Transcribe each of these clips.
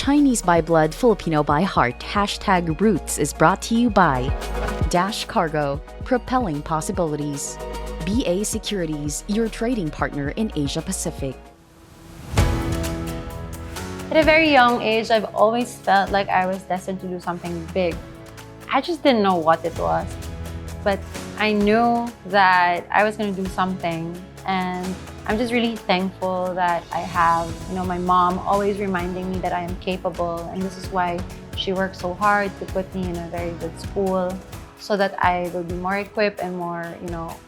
Chinese by Blood, Filipino by Heart, #Roots is brought to you by Dash Cargo, propelling possibilities. BA Securities, your trading partner in Asia Pacific. At a very young age, I've always felt like I was destined to do something big. I just didn't know what it was, but I knew that I was going to do something, and I'm just really thankful that I have, my mom always reminding me that I am capable, and this is why she worked so hard to put me in a very good school so that I will be more equipped and more,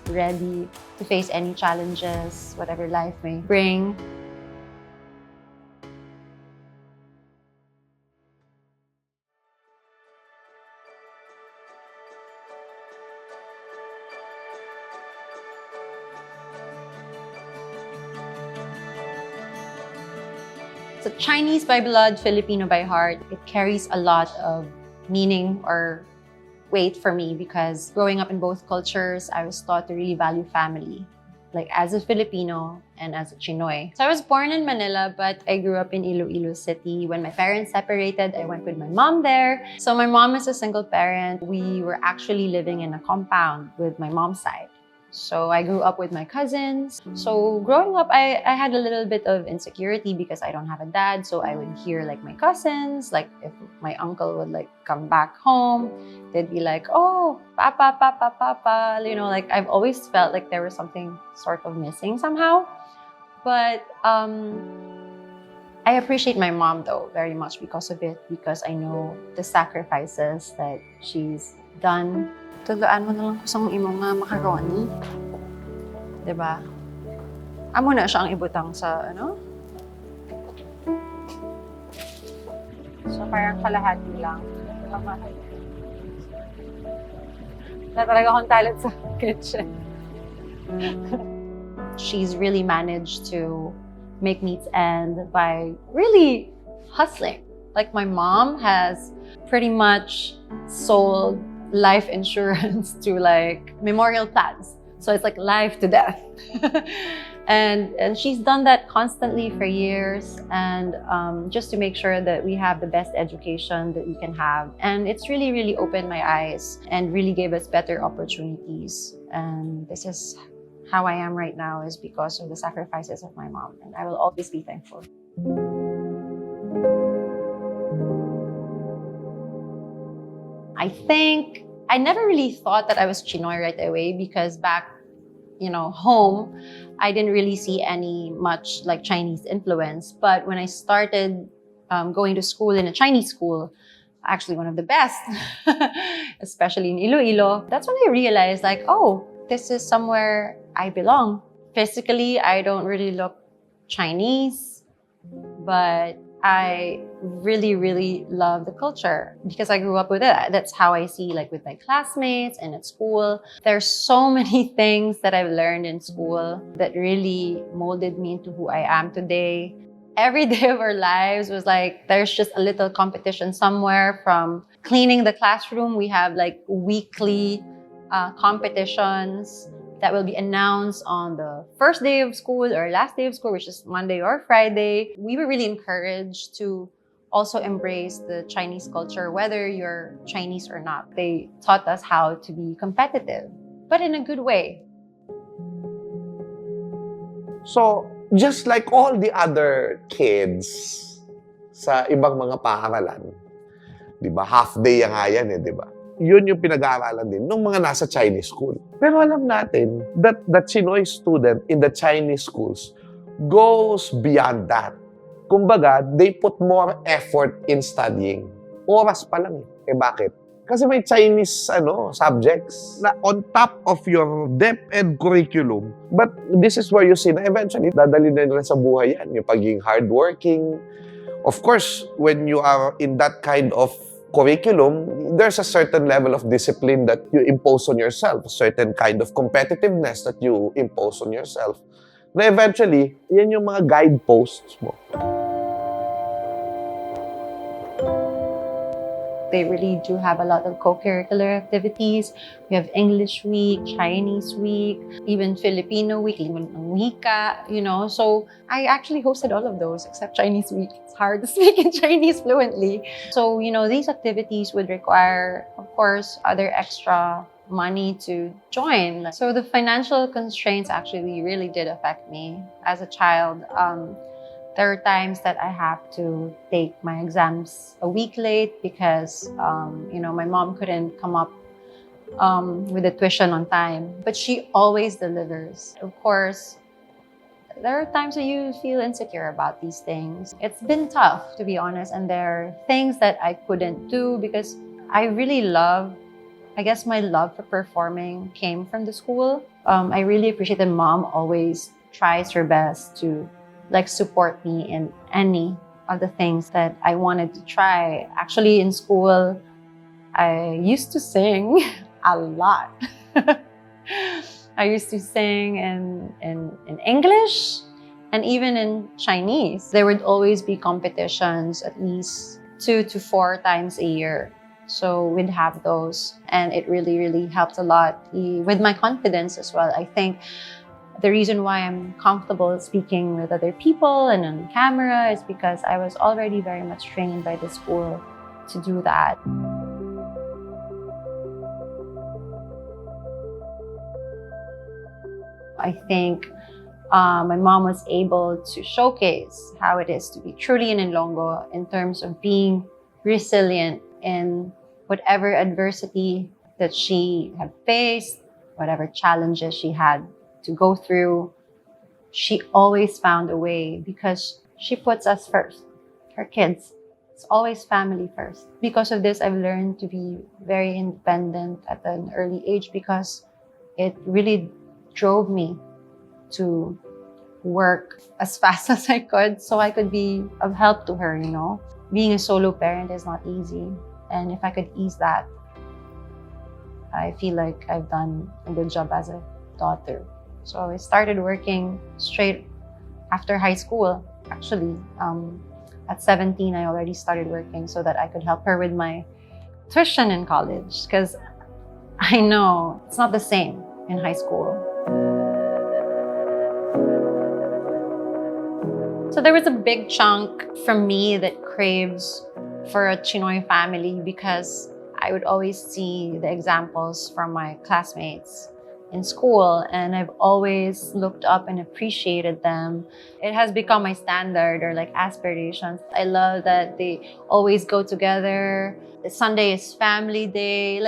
ready to face any challenges, whatever life may bring. So Chinese by blood, Filipino by heart, it carries a lot of meaning or weight for me because growing up in both cultures, I was taught to really value family, like as a Filipino and as a Chinoy. So I was born in Manila, but I grew up in Iloilo City. When my parents separated, I went with my mom there. So my mom is a single parent. We were actually living in a compound with my mom's side. So I grew up with my cousins. So growing up, I had a little bit of insecurity because I don't have a dad. So I would hear like my cousins, like if my uncle would like come back home, they'd be like, oh, papa, papa, papa. Like I've always felt like there was something sort of missing somehow. But I appreciate my mom though very much because of it, because I know the sacrifices that she's done. Tulaan mo na lang kusang imong nga macaroni. Diba? Amo na siyang ibutang sa, So, parang kalahati lang. Wala talaga akong talent sa kitchen. She's really managed to make meets end by really hustling. Like, my mom has pretty much sold life insurance to like memorial plans. So it's like life to death. and she's done that constantly for years, and just to make sure that we have the best education that we can have. And it's really, really opened my eyes and really gave us better opportunities. And this is how I am right now, is because of the sacrifices of my mom. And I will always be thankful. I think I never really thought that I was Chinoy right away because back, home, I didn't really see any much like Chinese influence. But when I started going to school in a Chinese school, actually one of the best, especially in Iloilo, that's when I realized like, oh, this is somewhere I belong. Physically, I don't really look Chinese, but I really, really love the culture because I grew up with it. That's how I see, like with my classmates and at school. There's so many things that I've learned in school that really molded me into who I am today. Every day of our lives was like, there's just a little competition somewhere. From cleaning the classroom, we have like weekly competitions that will be announced on the first day of school or last day of school, which is Monday or Friday. We were really encouraged to also embrace the Chinese culture, whether you're Chinese or not. They taught us how to be competitive, but in a good way. So, just like all the other kids sa ibang mga paaralan, di ba? Half day nga yan di ba? Yun yung pinag-aaralan din ng mga nasa Chinese school. Pero alam natin that the Chinoy student in the Chinese schools goes beyond that. Kumbaga, they put more effort in studying. Oras pa lang bakit? Kasi may Chinese subjects na on top of your DepEd curriculum. But this is where you see na eventually dadali na nila sa buhay yan. Yung pagiging hardworking. Of course, when you are in that kind of curriculum, there's a certain level of discipline that you impose on yourself, a certain kind of competitiveness that you impose on yourself. Na eventually, yan yung mga guideposts mo. They really do have a lot of co-curricular activities. We have English week, Chinese week, even Filipino week, even wika, So I actually hosted all of those except Chinese week. It's hard to speak in Chinese fluently. So, these activities would require, of course, other extra money to join. So the financial constraints actually really did affect me as a child. There are times that I have to take my exams a week late because, my mom couldn't come up with the tuition on time. But she always delivers. Of course, there are times that you feel insecure about these things. It's been tough, to be honest. And there are things that I couldn't do because I really my love for performing came from the school. I really appreciate that mom always tries her best to support me in any of the things that I wanted to try. Actually, in school, I used to sing a lot. I used to sing in English and even in Chinese. There would always be competitions at least 2 to 4 times a year. So we'd have those, and it really, really helped a lot with my confidence as well. I think the reason why I'm comfortable speaking with other people and on camera is because I was already very much trained by the school to do that. I think my mom was able to showcase how it is to be truly an Ilonggo in terms of being resilient in whatever adversity that she had faced, whatever challenges she had to go through. She always found a way because she puts us first, her kids. It's always family first. Because of this, I've learned to be very independent at an early age because it really drove me to work as fast as I could so I could be of help to her, Being a solo parent is not easy. And if I could ease that, I feel like I've done a good job as a daughter. So I started working straight after high school. Actually, at 17, I already started working so that I could help her with my tuition in college. Because I know it's not the same in high school. So there was a big chunk from me that craves for a Chinoy family because I would always see the examples from my classmates in school, and I've always looked up and appreciated them. It has become my standard or aspirations. I love that they always go together. Sunday is family day,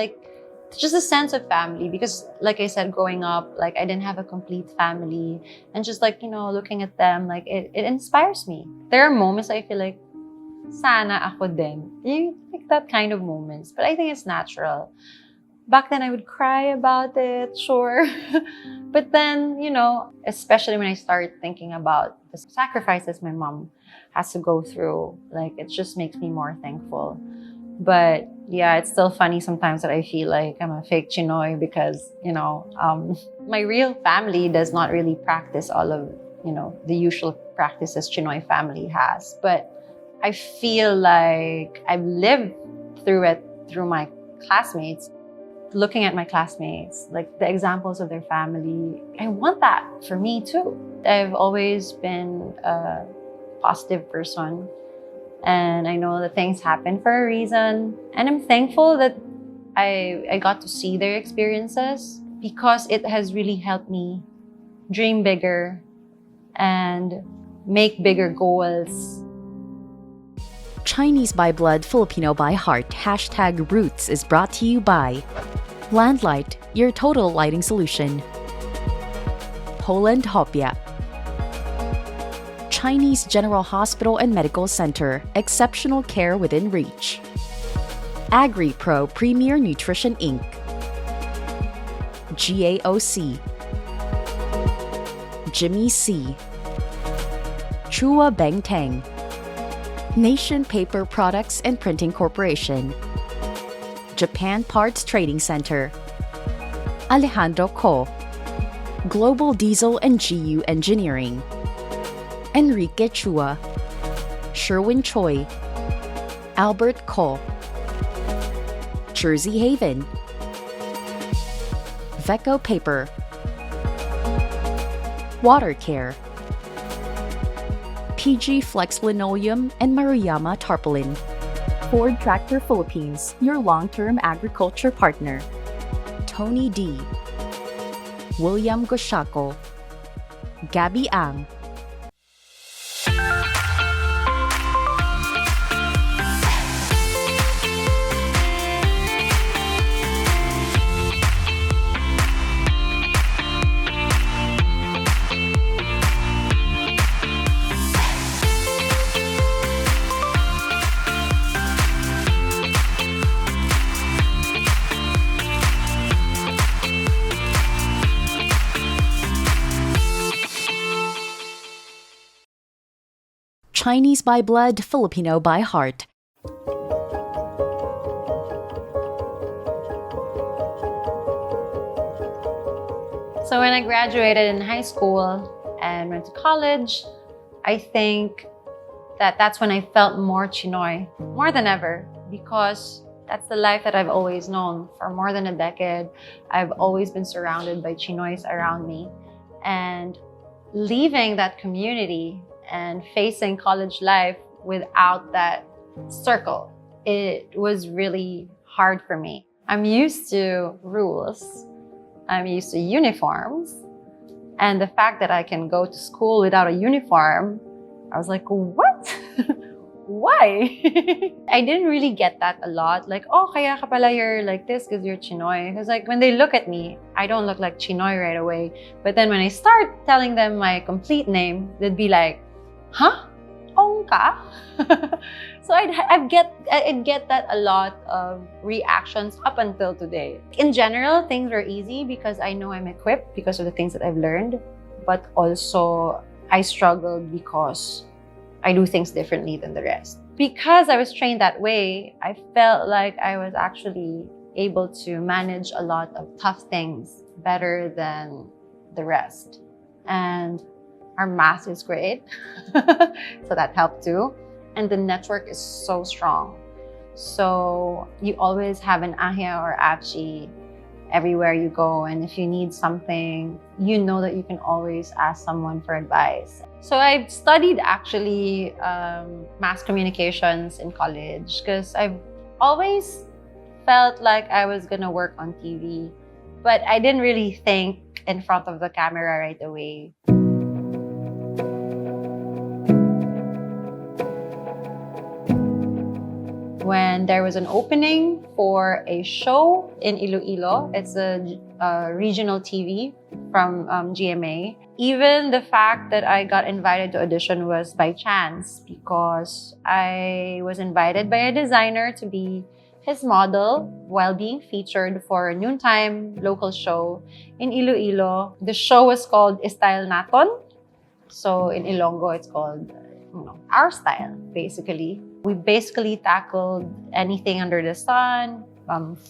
just a sense of family because like I said, growing up, I didn't have a complete family, and just looking at them, it inspires me. There are moments I feel like sana ako din. That kind of moments. But I think it's natural. Back then, I would cry about it, sure. But then, especially when I started thinking about the sacrifices my mom has to go through, it just makes me more thankful. But yeah, it's still funny sometimes that I feel like I'm a fake Chinoy because, my real family does not really practice all of, the usual practices Chinoy family has. But I feel like I've lived through it through my classmates. Looking at my classmates, the examples of their family, I want that for me too. I've always been a positive person, and I know that things happen for a reason. And I'm thankful that I got to see their experiences because it has really helped me dream bigger and make bigger goals. Chinese by blood, Filipino by heart, #roots is brought to you by Landlight, your total lighting solution. Poland Hopia. Chinese General Hospital and Medical Center, exceptional care within reach. AgriPro Premier Nutrition Inc. GAOC. Jimmy C. Chua Beng Tang. Nation Paper Products and Printing Corporation. Japan Parts Trading Center. Alejandro Ko. Global Diesel and GU Engineering. Enrique Chua. Sherwin Choi. Albert Ko. Jersey Haven, Veco Paper, Water Care, PG Flex Linoleum, and Maruyama Tarpaulin. Ford Tractor Philippines, your long-term agriculture partner. Tony D, William Goshako, Gabby Ang, Chinese by blood, Filipino by heart. So when I graduated in high school and went to college, I think that's when I felt more Chinoy, more than ever, because that's the life that I've always known. For more than a decade, I've always been surrounded by Chinoys around me. And leaving that community and facing college life without that circle, it was really hard for me. I'm used to rules. I'm used to uniforms. And the fact that I can go to school without a uniform, I was like, what? Why? I didn't really get that a lot. Like, oh, kaya ka pala you're like this because you're Chinoy. Because like when they look at me, I don't look like Chinoy right away. But then when I start telling them my complete name, they'd be like, huh? Ong ka? So I'd get that a lot of reactions up until today. In general, things were easy because I know I'm equipped because of the things that I've learned. But also, I struggled because I do things differently than the rest. Because I was trained that way, I felt like I was actually able to manage a lot of tough things better than the rest. And our math is great, so that helped too. And the network is so strong. So you always have an ahia or achi everywhere you go. And if you need something, you know that you can always ask someone for advice. So I studied actually mass communications in college because I've always felt like I was gonna work on TV, but I didn't really think in front of the camera right away. When there was an opening for a show in Iloilo, it's a regional TV from GMA. Even the fact that I got invited to audition was by chance because I was invited by a designer to be his model while being featured for a noontime local show in Iloilo. The show was called Style Naton. So in Ilonggo, it's called our style, basically. We basically tackled anything under the sun,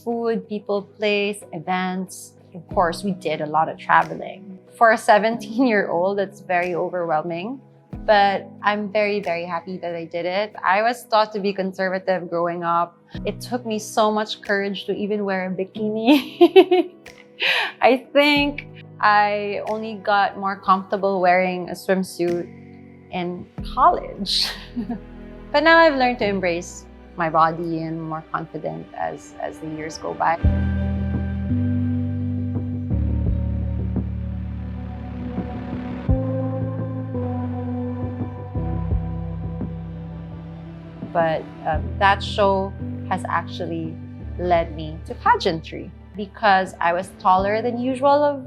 food, people, place, events. Of course, we did a lot of traveling. For a 17-year-old, that's very overwhelming. But I'm very, very happy that I did it. I was taught to be conservative growing up. It took me so much courage to even wear a bikini. I think I only got more comfortable wearing a swimsuit in college. But now I've learned to embrace my body and more confident as the years go by. But that show has actually led me to pageantry because I was taller than usual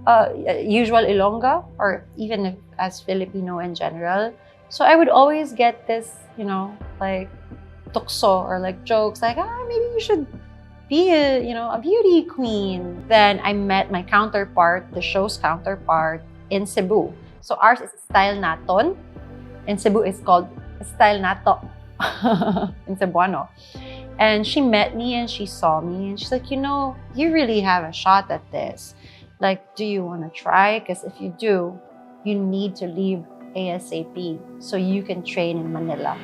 Ilongga, or even as Filipino in general. So I would always get this, like tukso or like jokes like, maybe you should be a beauty queen. Then I met my counterpart, the show's counterpart in Cebu. So ours is Style Naton. In Cebu, it's called Style Nato in Cebuano. And she met me and she saw me and she's like, you really have a shot at this. Like, do you want to try? Because if you do, you need to leave ASAP so you can train in Manila.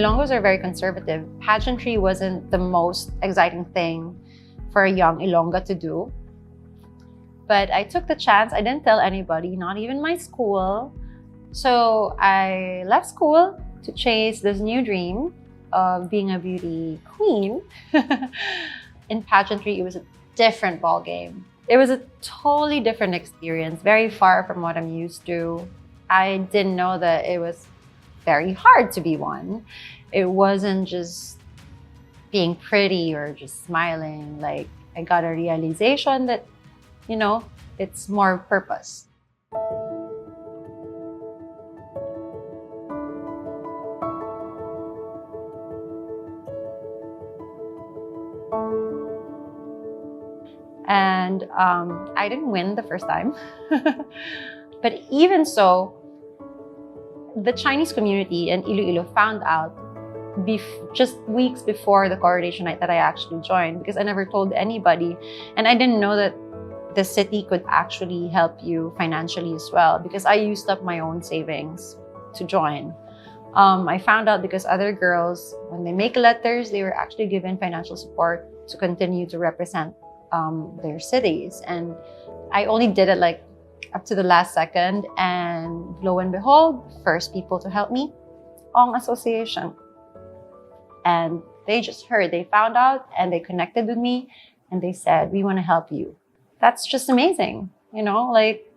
Ilonggos are very conservative. Pageantry wasn't the most exciting thing for a young Ilongga to do. But I took the chance. I didn't tell anybody, not even my school. So I left school to chase this new dream of being a beauty queen. In pageantry, it was a different ballgame. It was a totally different experience, very far from what I'm used to. I didn't know that it was very hard to be one. It wasn't just being pretty or just smiling. Like, I got a realization that, you know, it's more purpose. And I didn't win the first time. But even so, the Chinese community in Iloilo found out just weeks before the coronation night that I actually joined, because I never told anybody. And I didn't know that the city could actually help you financially as well, because I used up my own savings to join. I found out because other girls, when they make letters, they were actually given financial support to continue to represent their cities. And I only did it like up to the last second, and lo and behold, first people to help me, Ong Association. And they just heard, they found out, and they connected with me, and they said, we want to help you. That's just amazing, you know, like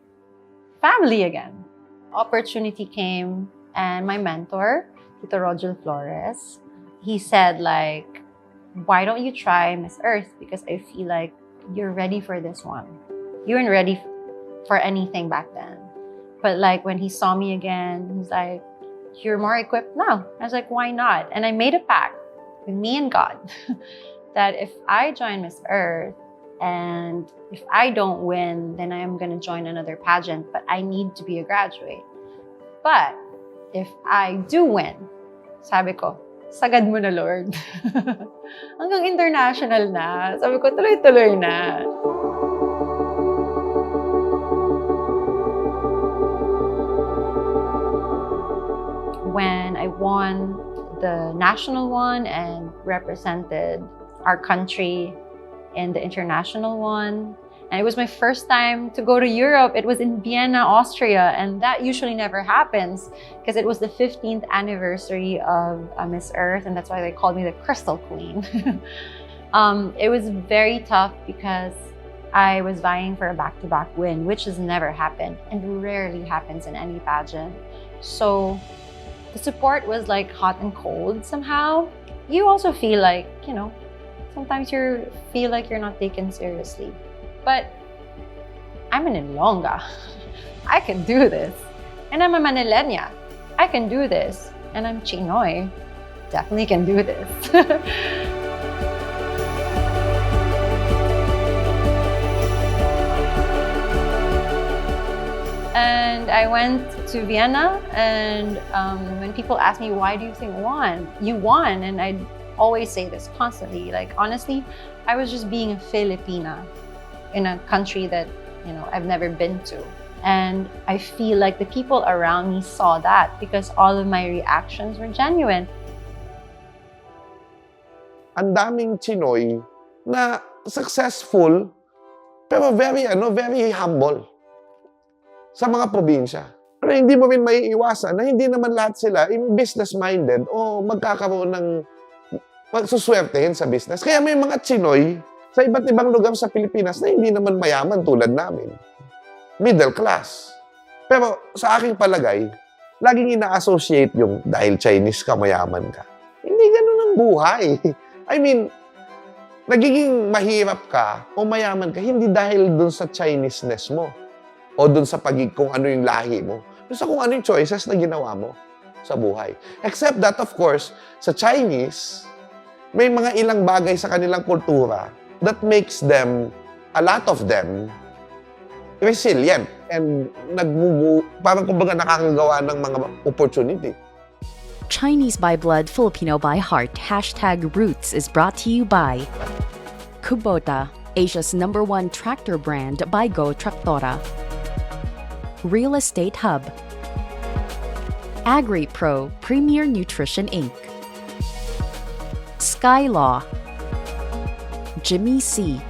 family again. Opportunity came, and my mentor, Tito Rogel Flores, he said, like, why don't you try Miss Earth? Because I feel like you're ready for this one. You weren't ready for anything back then. But like when he saw me again, he's like, you're more equipped now. I was like, why not? And I made a pact with me and God that if I join Miss Earth and if I don't win, then I am going to join another pageant, but I need to be a graduate. But if I do win, sabi ko, sagad mo na, Lord. Hanggang international na. Sabi ko, tuloy-tuloy na. When I won the national one and represented our country in the international one, and it was my first time to go to Europe. It was in Vienna, Austria, and that usually never happens because it was the 15th anniversary of Miss Earth, and that's why they called me the Crystal Queen. It was very tough because I was vying for a back-to-back win, which has never happened and rarely happens in any pageant. So the support was like hot and cold somehow. You also feel like, you know, sometimes you feel like you're not taken seriously. But I'm an Ilongga. I can do this. And I'm a Manilenya. I can do this. And I'm Chinoy. Definitely can do this. And I went to Vienna, and when people ask me, why do you think you won? And I'd always say this constantly, like, honestly, I was just being a Filipina in a country that, you know, I've never been to. And I feel like the people around me saw that because all of my reactions were genuine. Ang daming Chinoy na successful, pero very humble sa mga probinsya. Pero hindi mo rin maiiwasan na hindi naman lahat sila business-minded o magkakaroon ng magsuswertehin sa business. Kaya may mga Chinoy sa iba't ibang lugar sa Pilipinas na hindi naman mayaman tulad namin. Middle class. Pero sa aking palagay, laging ina-associate yung dahil Chinese ka, mayaman ka. Hindi ganun ang buhay. I mean, nagiging mahirap ka o mayaman ka hindi dahil dun sa Chinese-ness mo o dun sa kung ano yung lahi mo. Dun sa kung ano yung choices na ginawa mo sa buhay. Except that, of course, sa Chinese, may mga ilang bagay sa kanilang kultura that makes them, a lot of them, resilient and parang kumbaga nakakagawa ng mga opportunity. Chinese by blood, Filipino by heart, #roots is brought to you by Kubota, Asia's #1 tractor brand by Go Traktora. Real Estate Hub. AgriPro Premier Nutrition Inc. Sky Law, Jimmy C,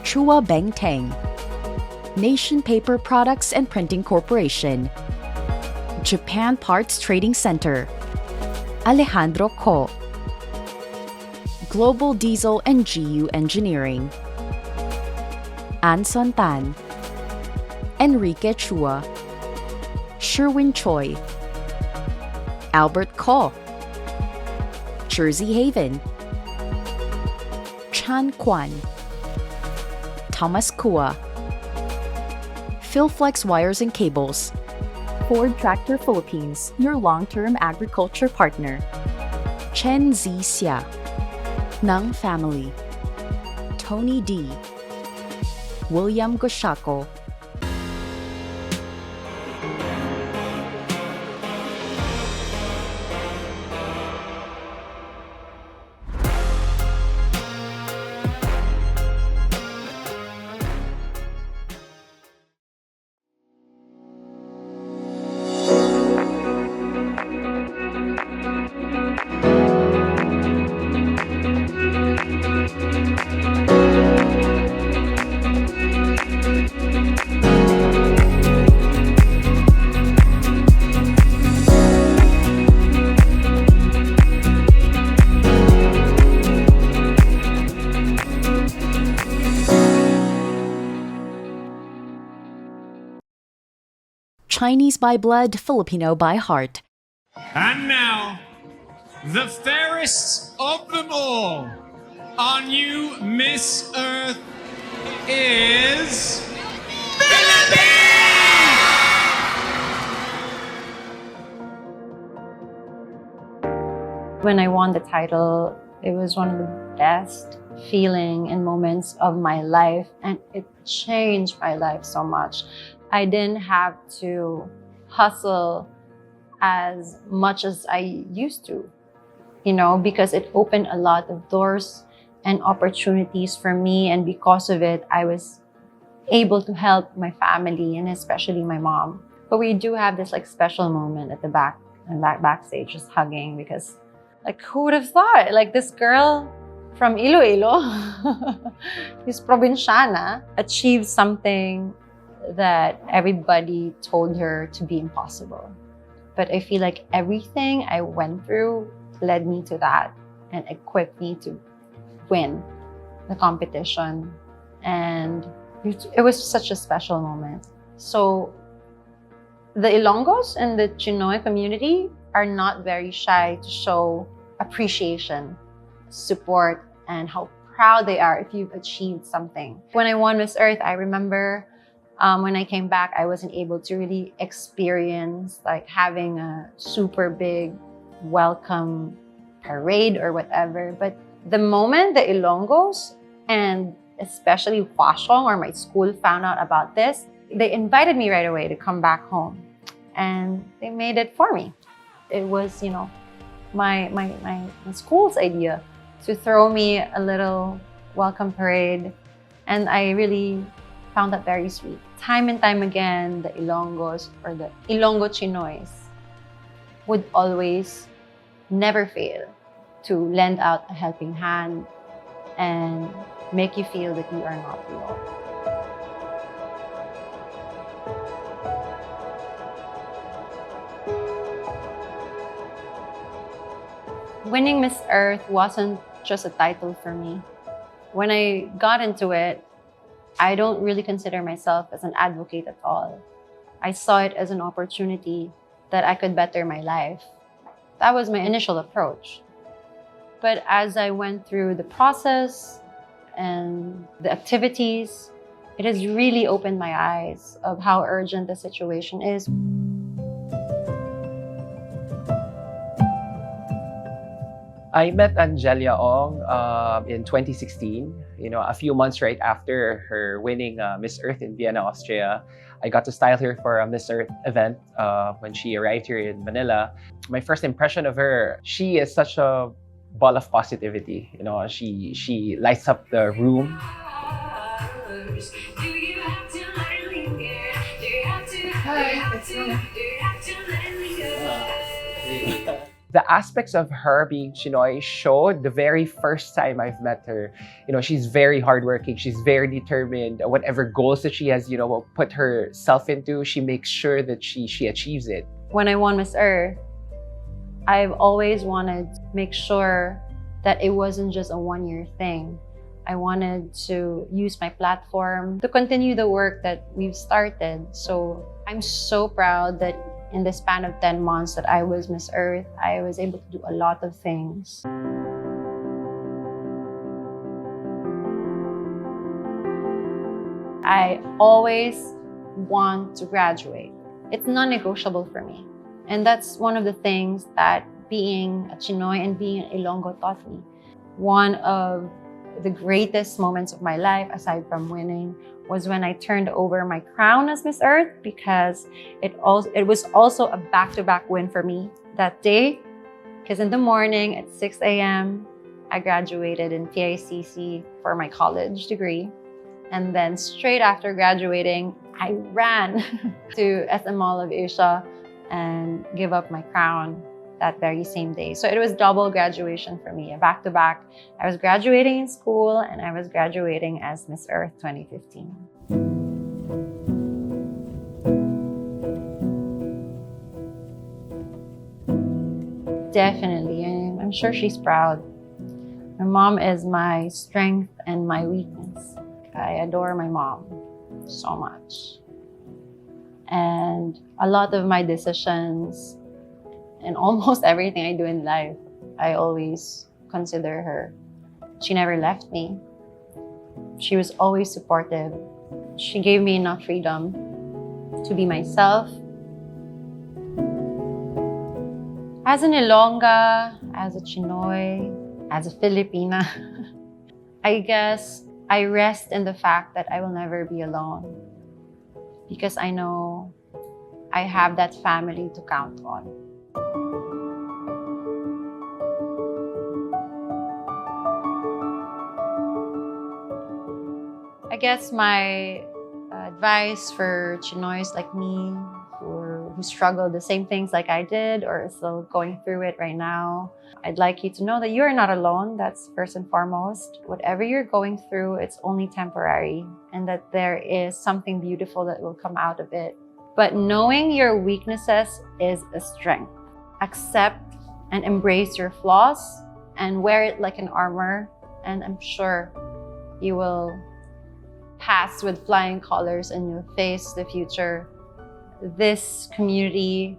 Chua Beng Teng, Nation Paper Products and Printing Corporation, Japan Parts Trading Center, Alejandro Ko, Global Diesel and GU Engineering, Anson Tan, Enrique Chua, Sherwin Choi, Albert Ko, Jersey Haven, Chan Kwan, Thomas Kua, Philflex Wires and Cables, Ford Tractor Philippines, your long-term agriculture partner, Chen Z Xia, Nang Family, Tony D, William Goshako, Chinese by blood, Filipino by heart. And now, the fairest of them all, our new Miss Earth is Philippines! When I won the title, it was one of the best feeling and moments of my life, and it changed my life so much. I didn't have to hustle as much as I used to, because it opened a lot of doors and opportunities for me. And because of it, I was able to help my family and especially my mom. But we do have this special moment at the backstage, just hugging, because who would have thought? This girl from Iloilo, who's provinciana, achieved something that everybody told her to be impossible. But I feel like everything I went through led me to that and equipped me to win the competition. And it was such a special moment. So the Ilonggos and the Chinoy community are not very shy to show appreciation, support, and how proud they are if you've achieved something. When I won Miss Earth, I remember when I came back, I wasn't able to really experience having a super big welcome parade or whatever. But the moment the Ilonggos and especially Huashong or my school found out about this, they invited me right away to come back home, and they made it for me. It was, my school's idea to throw me a little welcome parade, and I really found that very sweet. Time and time again, the Ilonggos or the Ilonggo Chinoys would always never fail to lend out a helping hand and make you feel that you are not alone. Winning Miss Earth wasn't just a title for me. When I got into it, I don't really consider myself as an advocate at all. I saw it as an opportunity that I could better my life. That was my initial approach. But as I went through the process and the activities, it has really opened my eyes of how urgent the situation is. I met Angelia Ong in 2016, a few months right after her winning Miss Earth in Vienna, Austria. I got to style her for a Miss Earth event when she arrived here in Manila. My first impression of her, she is such a ball of positivity. She lights up the room. Hi, it's me. The aspects of her being Chinoy showed the very first time I've met her. She's very hardworking. She's very determined. Whatever goals that she has, put herself into, she makes sure that she achieves it. When I won Miss Earth, I've always wanted to make sure that it wasn't just a one-year thing. I wanted to use my platform to continue the work that we've started. So I'm so proud that in the span of 10 months that I was Miss Earth, I was able to do a lot of things. I always want to graduate. It's non-negotiable for me. And that's one of the things that being a Chinoy and being an Ilonggo taught me. One of the greatest moments of my life, aside from winning, was when I turned over my crown as Miss Earth, because it was also a back-to-back win for me that day. Because in the morning at 6 a.m., I graduated in TICC for my college degree. And then straight after graduating, I ran to SM Mall of Asia and give up my crown that very same day. So it was double graduation for me, a back-to-back. I was graduating in school and I was graduating as Miss Earth 2015. Definitely, I'm sure she's proud. My mom is my strength and my weakness. I adore my mom so much. And a lot of my decisions and almost everything I do in life, I always consider her. She never left me. She was always supportive. She gave me enough freedom to be myself. As an Ilongga, as a Chinoy, as a Filipina, I guess I rest in the fact that I will never be alone, because I know I have that family to count on. I guess my advice for Chinoys like me who struggle the same things like I did or are still going through it right now, I'd like you to know that you're not alone. That's first and foremost. Whatever you're going through, it's only temporary, and that there is something beautiful that will come out of it. But knowing your weaknesses is a strength. Accept and embrace your flaws and wear it like an armor, and I'm sure you will pass with flying colors and you'll face the future. This community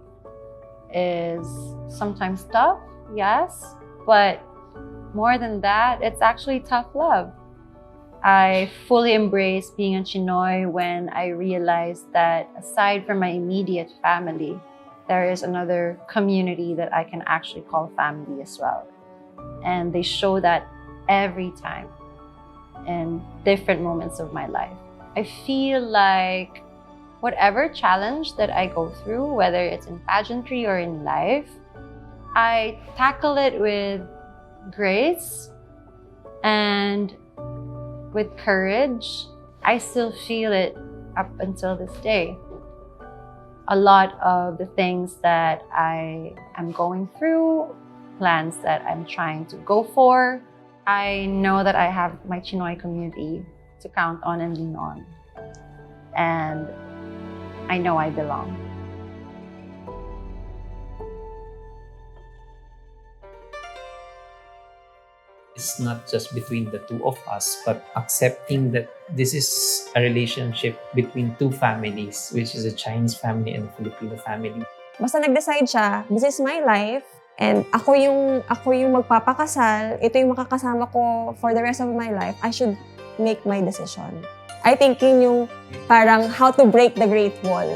is sometimes tough, yes, but more than that, it's actually tough love. I fully embrace being a Chinoy when I realized that aside from my immediate family, there is another community that I can actually call family as well. And they show that every time in different moments of my life. I feel like whatever challenge that I go through, whether it's in pageantry or in life, I tackle it with grace and with courage. I still feel it up until this day. A lot of the things that I am going through, plans that I'm trying to go for, I know that I have my Chinoy community to count on and lean on. And I know I belong. It's not just between the two of us, but accepting that this is a relationship between two families, which is a Chinese family and a Filipino family. Basta nag-decide siya, this is my life, and ako yung magpapakasal, ito yung makakasama ko for the rest of my life, I should make my decision. I think yun yung parang how to break the Great Wall.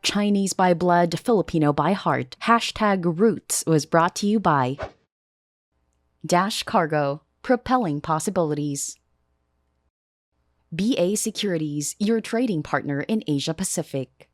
Chinese by blood, Filipino by heart. #Roots was brought to you by Dash Cargo, propelling possibilities. BA Securities, your trading partner in Asia Pacific.